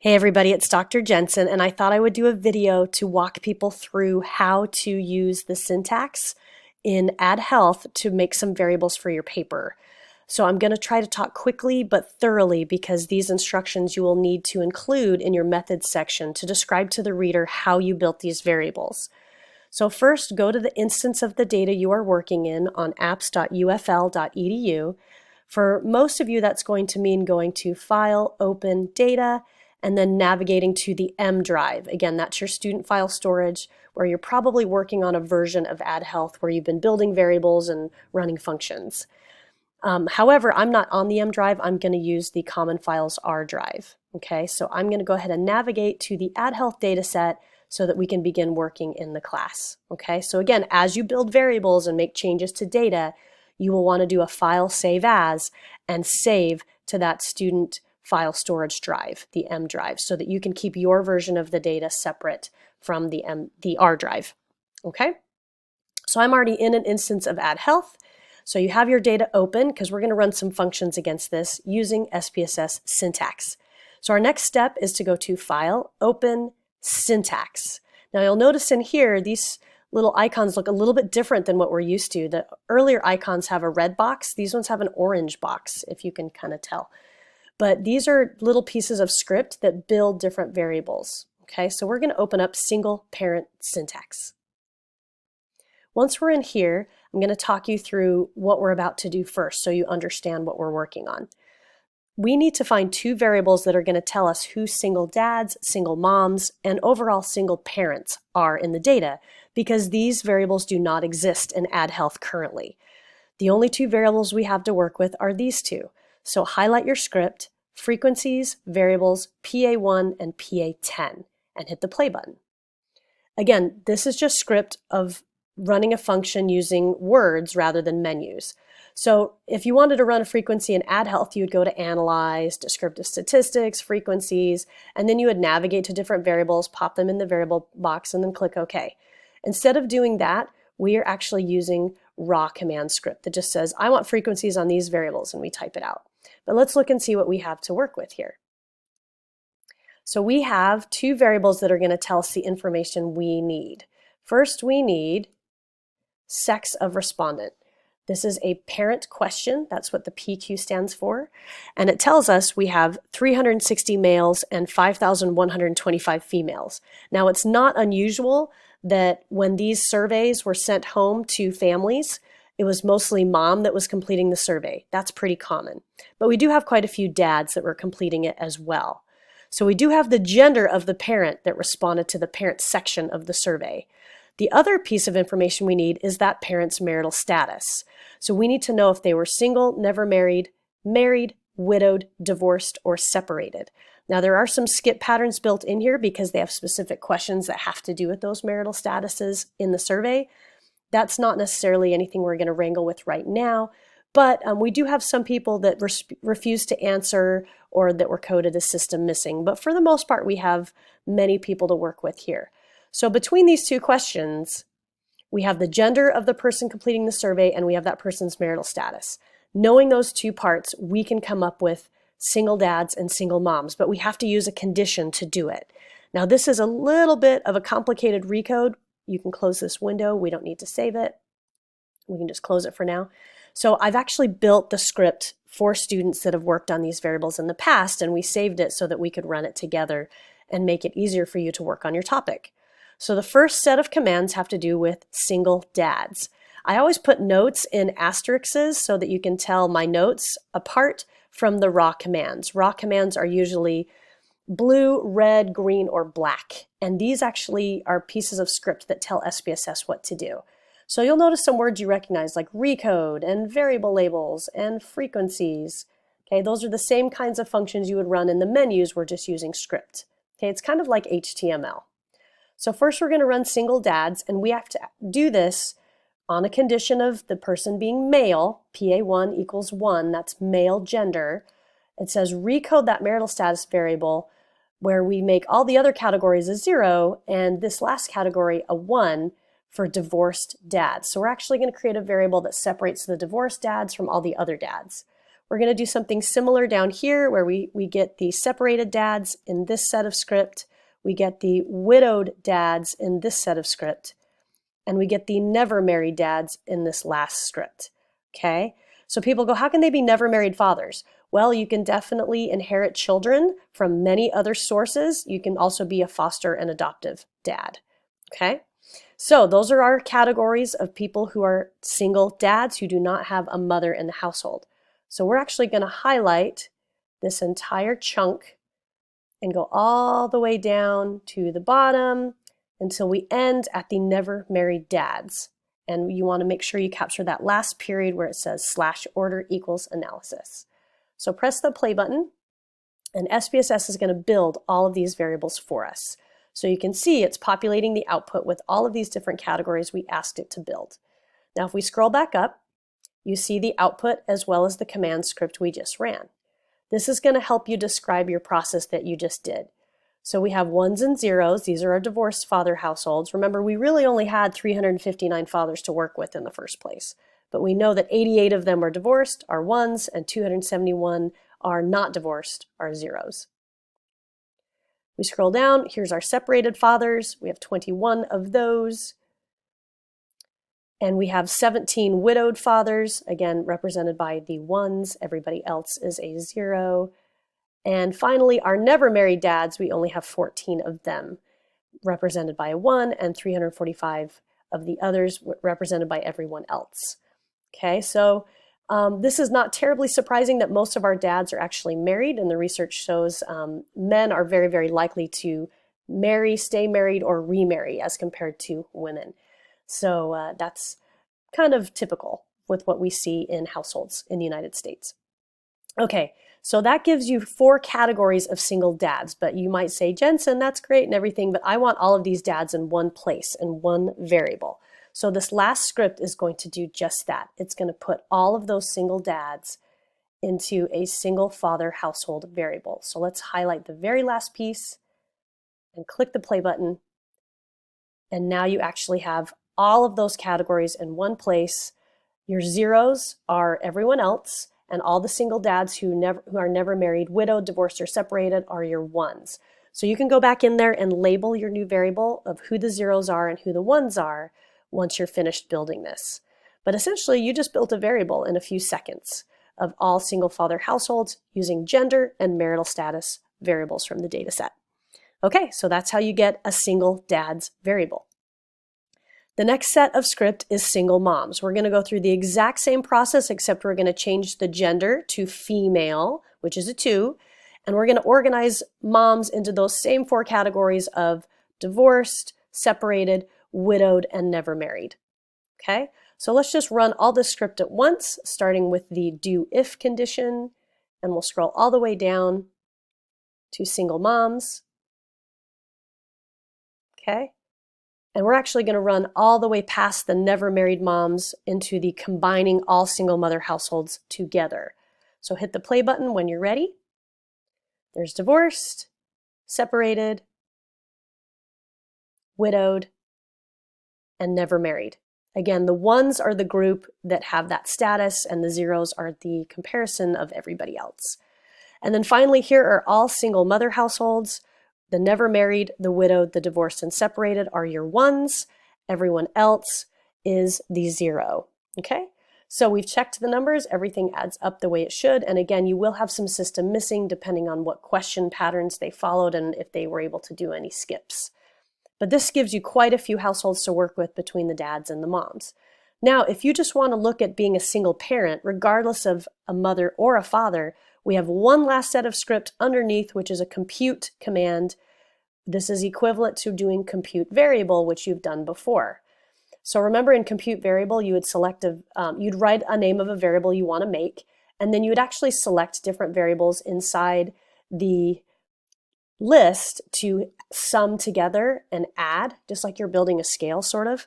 Hey everybody, it's Dr. Jensen, and I thought I would do a video to walk people through how to use the syntax in Addhealth to make some variables for your paper. So I'm going to try to talk quickly but thoroughly because these instructions you will need to include in your methods section to describe to the reader how you built these variables. So first, go to the instance of the data you are working in on apps.ufl.edu. For most of you, that's going to mean going to File, Open, Data, and then navigating to the M drive. Again, that's your student file storage where you're probably working on a version of Addhealth where you've been building variables and running functions. However, I'm not on the M drive. I'm going to use the Common Files R drive. Okay, so I'm going to go ahead and navigate to the Addhealth dataset so that we can begin working in the class. Okay, so again, as you build variables and make changes to data, you will want to do a file save as and save to that student file storage drive, the M drive, so that you can keep your version of the data separate from the R drive. Okay, so I'm already in an instance of Addhealth. So you have your data open because we're going to run some functions against this using SPSS syntax. So our next step is to go to File, Open, Syntax. Now you'll notice in here these little icons look a little bit different than what we're used to. The earlier icons have a red box. These ones have an orange box, if you can kind of tell. But these are little pieces of script that build different variables. Okay, so we're going to open up single parent syntax. Once we're in here, I'm going to talk you through what we're about to do first so you understand what we're working on. We need to find two variables that are going to tell us who single dads, single moms, and overall single parents are in the data because these variables do not exist in Addhealth currently. The only two variables we have to work with are these two. So highlight your script, frequencies, variables, PA1 and PA10, and hit the play button. Again, this is just script of running a function using words rather than menus. So if you wanted to run a frequency in Addhealth, you would go to Analyze, Descriptive Statistics, Frequencies, and then you would navigate to different variables, pop them in the variable box, and then click OK. Instead of doing that, we are actually using raw command script that just says, I want frequencies on these variables, and we type it out. But let's look and see what we have to work with here. So we have two variables that are going to tell us the information we need. First, we need sex of respondent. This is a parent question. That's what the PQ stands for. And it tells us we have 360 males and 5,125 females. Now, it's not unusual that when these surveys were sent home to families, it was mostly mom that was completing the survey. That's pretty common. But we do have quite a few dads that were completing it as well. So we do have the gender of the parent that responded to the parent section of the survey. The other piece of information we need is that parent's marital status. So we need to know if they were single, never married, married, widowed, divorced, or separated. Now there are some skip patterns built in here because they have specific questions that have to do with those marital statuses in the survey. That's not necessarily anything we're going to wrangle with right now, but we do have some people that refuse to answer or that were coded as system missing. But for the most part, we have many people to work with here. So between these two questions, we have the gender of the person completing the survey and we have that person's marital status. Knowing those two parts, we can come up with single dads and single moms, but we have to use a condition to do it. Now this is a little bit of a complicated recode. You can close this window. We don't need to save it. We can just close it for now. So I've actually built the script for students that have worked on these variables in the past, and we saved it so that we could run it together and make it easier for you to work on your topic. So the first set of commands have to do with single dads. I always put notes in asterisks so that you can tell my notes apart from the raw commands. Raw commands are usually blue, red, green, or black. And these actually are pieces of script that tell SPSS what to do. So you'll notice some words you recognize like recode and variable labels and frequencies. Okay, those are the same kinds of functions you would run in the menus. We're just using script. Okay, it's kind of like HTML. So first we're going to run single dads, and we have to do this on a condition of the person being male, PA1 equals 1, that's male gender. It says recode that marital status variable where we make all the other categories a 0 and this last category a 1 for divorced dads. So we're actually going to create a variable that separates the divorced dads from all the other dads. We're going to do something similar down here where we get the separated dads in this set of script, we get the widowed dads in this set of script, and we get the never married dads in this last script. Okay? So people go, how can they be never married fathers? Well, you can definitely inherit children from many other sources. You can also be a foster and adoptive dad. Okay? So those are our categories of people who are single dads who do not have a mother in the household. So we're actually going to highlight this entire chunk and go all the way down to the bottom until we end at the never married dads. And you want to make sure you capture that last period where it says /order equals analysis. So press the play button, and SPSS is going to build all of these variables for us. So you can see it's populating the output with all of these different categories we asked it to build. Now if we scroll back up, you see the output as well as the command script we just ran. This is going to help you describe your process that you just did. So we have ones and zeros. These are our divorced father households. Remember, we really only had 359 fathers to work with in the first place. But we know that 88 of them are divorced, are ones, and 271 are not divorced, are zeros. We scroll down. Here's our separated fathers. We have 21 of those. And we have 17 widowed fathers, again, represented by the ones. Everybody else is a zero. And finally, our never married dads, we only have 14 of them, represented by a 1, and 345 of the others represented by everyone else. Okay, so this is not terribly surprising that most of our dads are actually married, and the research shows men are very, very likely to marry, stay married, or remarry as compared to women. So that's kind of typical with what we see in households in the United States. Okay, so that gives you 4 categories of single dads, but you might say, Jensen, that's great and everything, but I want all of these dads in one place, in one variable. So this last script is going to do just that. It's going to put all of those single dads into a single father household variable. So let's highlight the very last piece and click the play button. And now you actually have all of those categories in one place. Your zeros are everyone else, and all the single dads who are never married, widowed, divorced, or separated are your ones. So you can go back in there and label your new variable of who the zeros are and who the ones are once you're finished building this. But essentially, you just built a variable in a few seconds of all single father households using gender and marital status variables from the data set. Okay, so that's how you get a single dad's variable. The next set of script is single moms. We're going to go through the exact same process, except we're going to change the gender to female, which is a 2, and we're going to organize moms into those same 4 categories of divorced, separated, widowed, and never married. Okay, so let's just run all this script at once, starting with the do if condition, and we'll scroll all the way down to single moms. Okay. And we're actually going to run all the way past the never married moms into the combining all single mother households together. So hit the play button when you're ready. There's divorced, separated, widowed, and never married. Again, the ones are the group that have that status, and the zeros are the comparison of everybody else. And then finally, here are all single mother households. The never married, the widowed, the divorced, and separated are your ones. Everyone else is the 0. Okay, so we've checked the numbers. Everything adds up the way it should. And again, you will have some system missing depending on what question patterns they followed and if they were able to do any skips. But this gives you quite a few households to work with between the dads and the moms. Now, if you just want to look at being a single parent, regardless of a mother or a father, we have one last set of script underneath, which is a compute command. This is equivalent to doing compute variable, which you've done before. So remember, in compute variable, you would select you'd write a name of a variable you want to make, and then you would actually select different variables inside the list to sum together and add, just like you're building a scale, sort of.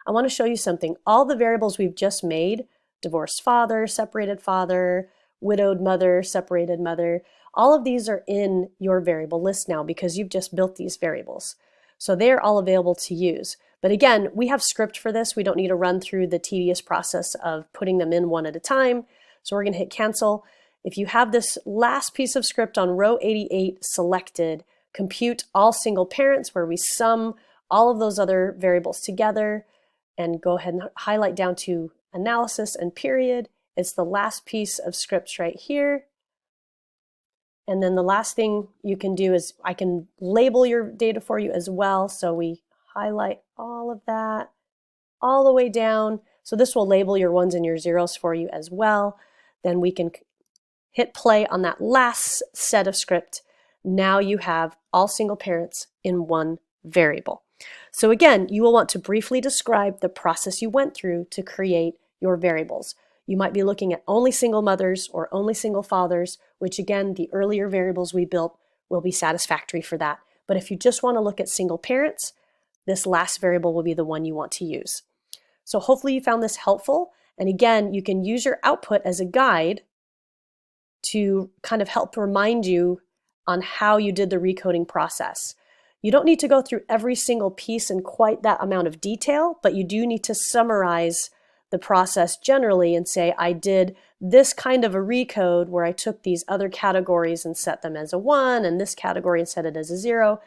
I want to show you something. All the variables we've just made, divorced father, separated father, widowed mother, separated mother, all of these are in your variable list now because you've just built these variables. So they're all available to use. But again, we have script for this. We don't need to run through the tedious process of putting them in one at a time. So we're going to hit cancel. If you have this last piece of script on row 88 selected, compute all single parents, where we sum all of those other variables together, and go ahead and highlight down to analysis and period. It's the last piece of scripts right here. And then the last thing you can do is I can label your data for you as well. So we highlight all of that all the way down. So this will label your ones and your zeros for you as well. Then we can hit play on that last set of script. Now you have all single parents in one variable. So again, you will want to briefly describe the process you went through to create your variables. You might be looking at only single mothers or only single fathers, which again, the earlier variables we built will be satisfactory for that. But if you just want to look at single parents, this last variable will be the one you want to use. So hopefully you found this helpful. And again, you can use your output as a guide to kind of help remind you on how you did the recoding process. You don't need to go through every single piece in quite that amount of detail, but you do need to summarize the process generally and say, I did this kind of a recode where I took these other categories and set them as a 1 and this category and set it as a 0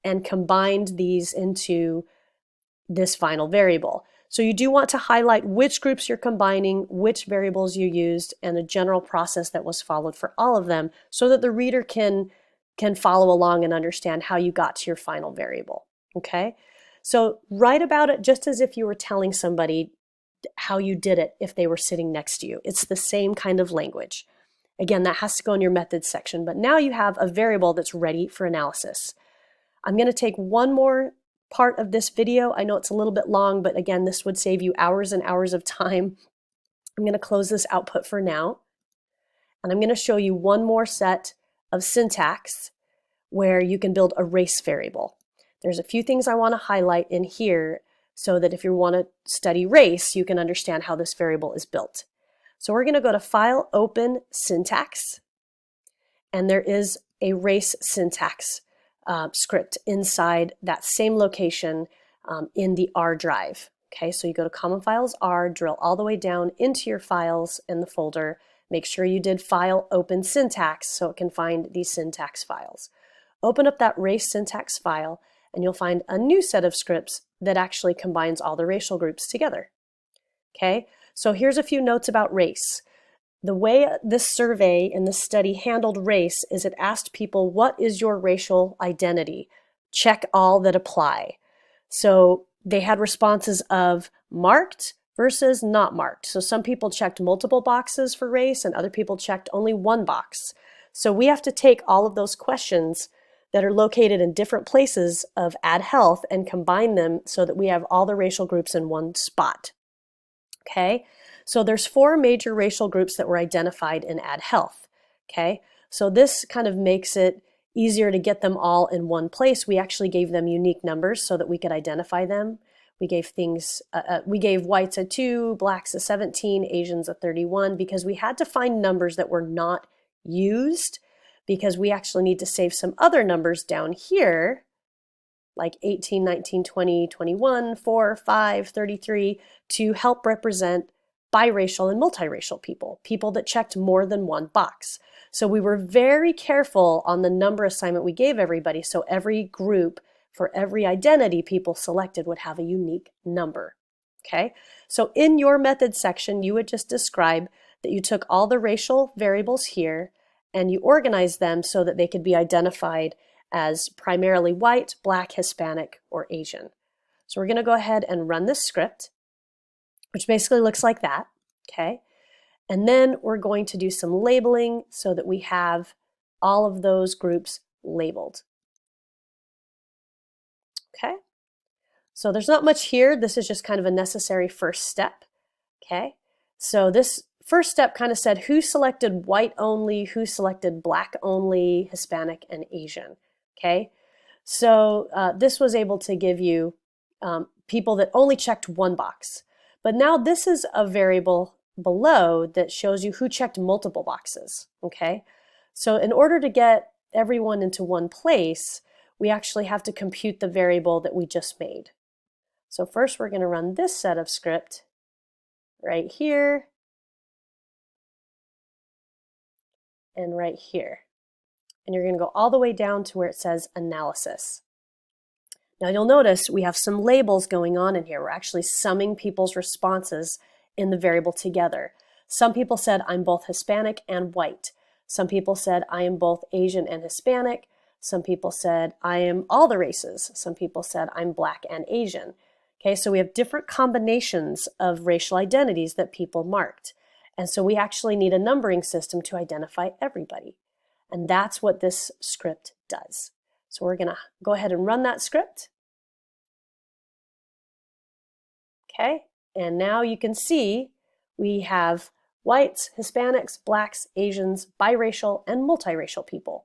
and combined these into this final variable. So you do want to highlight which groups you're combining, which variables you used, and the general process that was followed for all of them so that the reader can follow along and understand how you got to your final variable, okay? So write about it just as if you were telling somebody how you did it if they were sitting next to you. It's the same kind of language. Again, that has to go in your methods section, but now you have a variable that's ready for analysis. I'm going to take one more part of this video. I know it's a little bit long, but again, this would save you hours and hours of time. I'm going to close this output for now, and I'm going to show you one more set of syntax where you can build a race variable. There's a few things I want to highlight in here so that if you want to study race, you can understand how this variable is built. So we're going to go to File, Open, Syntax, and there is a race syntax script inside that same location in the R drive. Okay, so you go to Common Files R, drill all the way down into your files in the folder. Make sure you did File, Open, Syntax so it can find these syntax files. Open up that race syntax file and you'll find a new set of scripts that actually combines all the racial groups together. Okay, so here's a few notes about race. The way this survey and this study handled race is it asked people, what is your racial identity? Check all that apply. So they had responses of marked versus not marked. So some people checked multiple boxes for race and other people checked only one box. So we have to take all of those questions that are located in different places of Addhealth and combine them so that we have all the racial groups in one spot. Okay, so there's 4 major racial groups that were identified in Addhealth. Okay, so this kind of makes it easier to get them all in one place. We actually gave them unique numbers so that we could identify them. We gave we gave whites a 2, blacks a 17, Asians a 31, because we had to find numbers that were not used, because we actually need to save some other numbers down here, like 18, 19, 20, 21, 4, 5, 33, to help represent biracial and multiracial people, people that checked more than one box. So we were very careful on the number assignment we gave everybody, so every group, for every identity people selected, would have a unique number. Okay, so in your method section, you would just describe that you took all the racial variables here and you organized them so that they could be identified as primarily white, black, Hispanic, or Asian. So we're going to go ahead and run this script, which basically looks like that. Okay, and then we're going to do some labeling so that we have all of those groups labeled. Okay, so there's not much here. This is just kind of a necessary first step. Okay, so this first step kind of said who selected white only, who selected black only, Hispanic, and Asian. Okay, so this was able to give you people that only checked one box. But now this is a variable below that shows you who checked multiple boxes. Okay, so in order to get everyone into one place, we actually have to compute the variable that we just made. So first we're going to run this set of script right here. and right here. And you're going to go all the way down to where it says analysis. Now you'll notice we have some labels going on in here. We're actually summing people's responses in the variable together. Some people said, I'm both Hispanic and white. Some people said, I am both Asian and Hispanic. Some people said, I am all the races. Some people said, I'm Black and Asian. Okay, so we have different combinations of racial identities that people marked. And so we actually need a numbering system to identify everybody. And that's what this script does. So we're going to go ahead and run that script. Okay, and now you can see we have whites, Hispanics, Blacks, Asians, biracial, and multiracial people.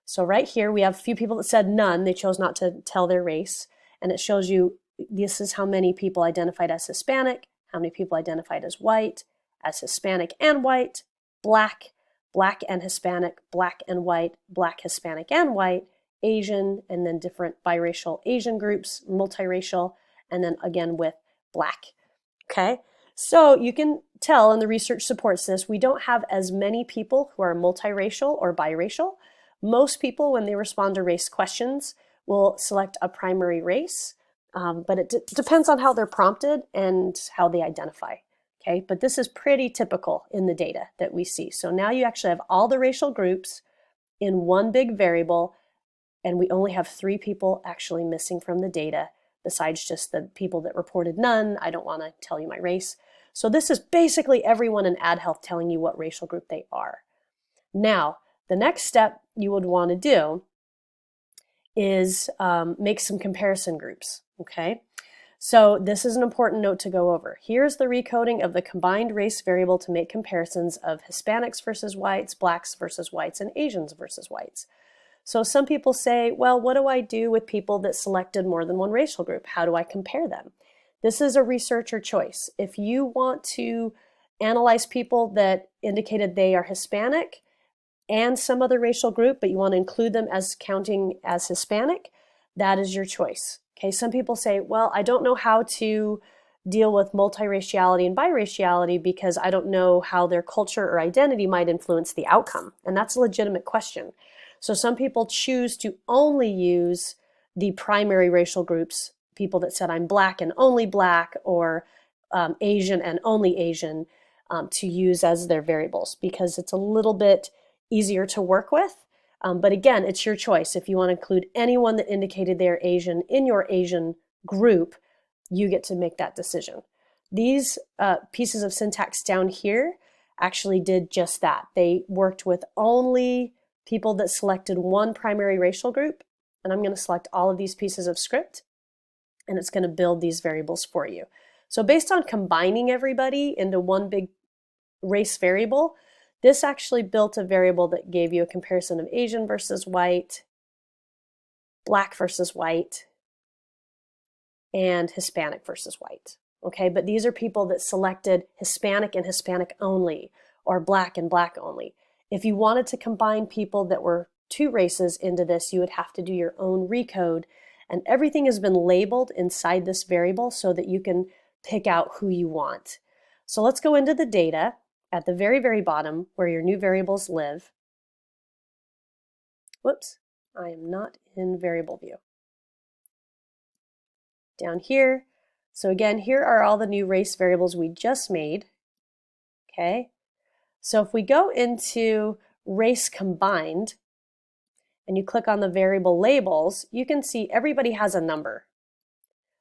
So right here we have a few people that said none. They chose not to tell their race. And it shows you this is how many people identified as Hispanic, how many people identified as white, as Hispanic and white, Black, Black and Hispanic, Black and white, Black, Hispanic and white, Asian, and then different biracial Asian groups, multiracial, and then again with Black. Okay, so you can tell, and the research supports this, we don't have as many people who are multiracial or biracial. Most people, when they respond to race questions, will select a primary race, but it depends on how they're prompted and how they identify. Okay, but this is pretty typical in the data that we see. So now you actually have all the racial groups in one big variable, and we only have 3 people actually missing from the data, besides just the people that reported none. I don't want to tell you my race. So this is basically everyone in Addhealth telling you what racial group they are. Now, the next step you would want to do is make some comparison groups, okay? So this is an important note to go over. Here's the recoding of the combined race variable to make comparisons of Hispanics versus whites, Blacks versus whites, and Asians versus whites. So some people say, well, what do I do with people that selected more than one racial group? How do I compare them? This is a researcher choice. If you want to analyze people that indicated they are Hispanic and some other racial group, but you want to include them as counting as Hispanic, that is your choice. Okay, some people say, well, I don't know how to deal with multiraciality and biraciality because I don't know how their culture or identity might influence the outcome. And that's a legitimate question. So some people choose to only use the primary racial groups, people that said I'm Black and only Black, or Asian and only Asian, to use as their variables because it's a little bit easier to work with. But again, it's your choice. If you want to include anyone that indicated they're Asian in your Asian group, you get to make that decision. These pieces of syntax down here actually did just that. They worked with only people that selected one primary racial group, and I'm going to select all of these pieces of script, and it's going to build these variables for you. So based on combining everybody into one big race variable, this actually built a variable that gave you a comparison of Asian versus white, Black versus white, and Hispanic versus white. Okay, but these are people that selected Hispanic and Hispanic only, or Black and Black only. If you wanted to combine people that were 2 races into this, you would have to do your own recode, and everything has been labeled inside this variable so that you can pick out who you want. So let's go into the data at the very, very bottom where your new variables live. Whoops, I am not in variable view. Down here, so again, here are all the new race variables we just made. Okay, so if we go into race combined and you click on the variable labels, you can see everybody has a number.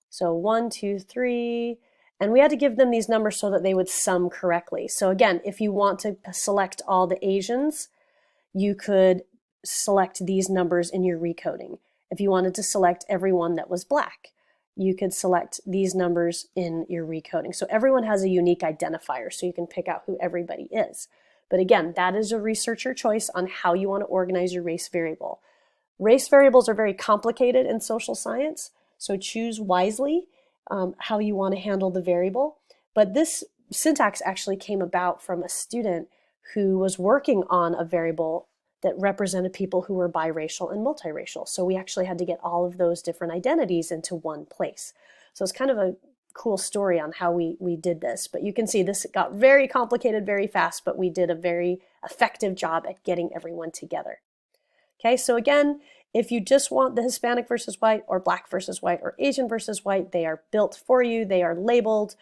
So 1, 2, 3, and we had to give them these numbers so that they would sum correctly. So again, if you want to select all the Asians, you could select these numbers in your recoding. If you wanted to select everyone that was Black, you could select these numbers in your recoding. So everyone has a unique identifier, so you can pick out who everybody is. But again, that is a researcher choice on how you want to organize your race variable. Race variables are very complicated in social science, so choose wisely how you want to handle the variable. But this syntax actually came about from a student who was working on a variable that represented people who were biracial and multiracial. So we actually had to get all of those different identities into one place. So it's kind of a cool story on how we did this. But you can see this got very complicated very fast, but we did a very effective job at getting everyone together. Okay, so again, if you just want the Hispanic versus white or black versus white or Asian versus white, they are built for you. They are labeled.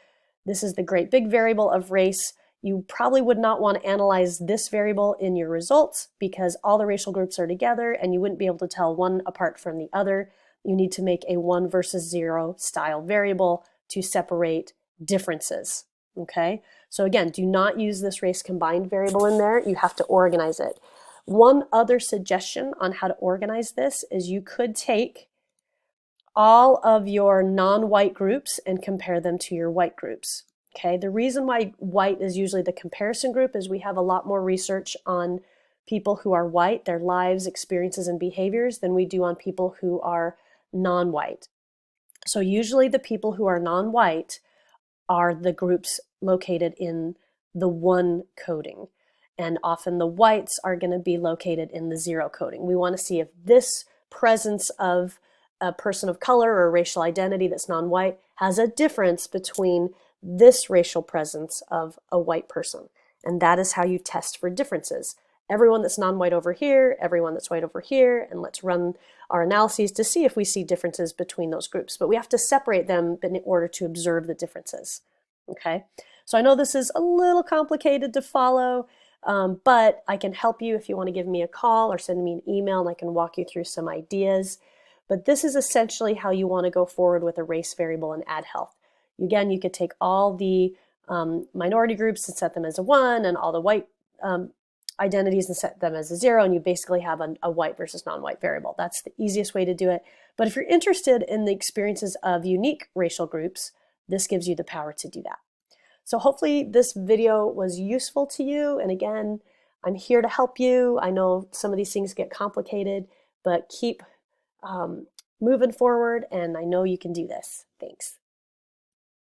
This is the great big variable of race. You probably would not want to analyze this variable in your results because all the racial groups are together and you wouldn't be able to tell one apart from the other. You need to make a 1 versus 0 style variable to separate differences. Okay, so again, do not use this race combined variable in there. You have to organize it. One other suggestion on how to organize this is you could take all of your non-white groups and compare them to your white groups. Okay, the reason why white is usually the comparison group is we have a lot more research on people who are white, their lives, experiences, and behaviors than we do on people who are non-white. So usually the people who are non-white are the groups located in the 1 coding. And often the whites are going to be located in the 0 coding. We want to see if this presence of a person of color or a racial identity that's non-white has a difference between this racial presence of a white person. And that is how you test for differences. Everyone that's non-white over here, everyone that's white over here, and let's run our analyses to see if we see differences between those groups. But we have to separate them in order to observe the differences. Okay, so I know this is a little complicated to follow, but I can help you if you want to give me a call or send me an email and I can walk you through some ideas. But this is essentially how you want to go forward with a race variable in Addhealth. Again, you could take all the minority groups and set them as a 1 and all the white identities and set them as a 0, and you basically have a white versus non-white variable. That's the easiest way to do it. But if you're interested in the experiences of unique racial groups, this gives you the power to do that. So hopefully this video was useful to you. And again, I'm here to help you. I know some of these things get complicated, but keep moving forward, and I know you can do this. Thanks.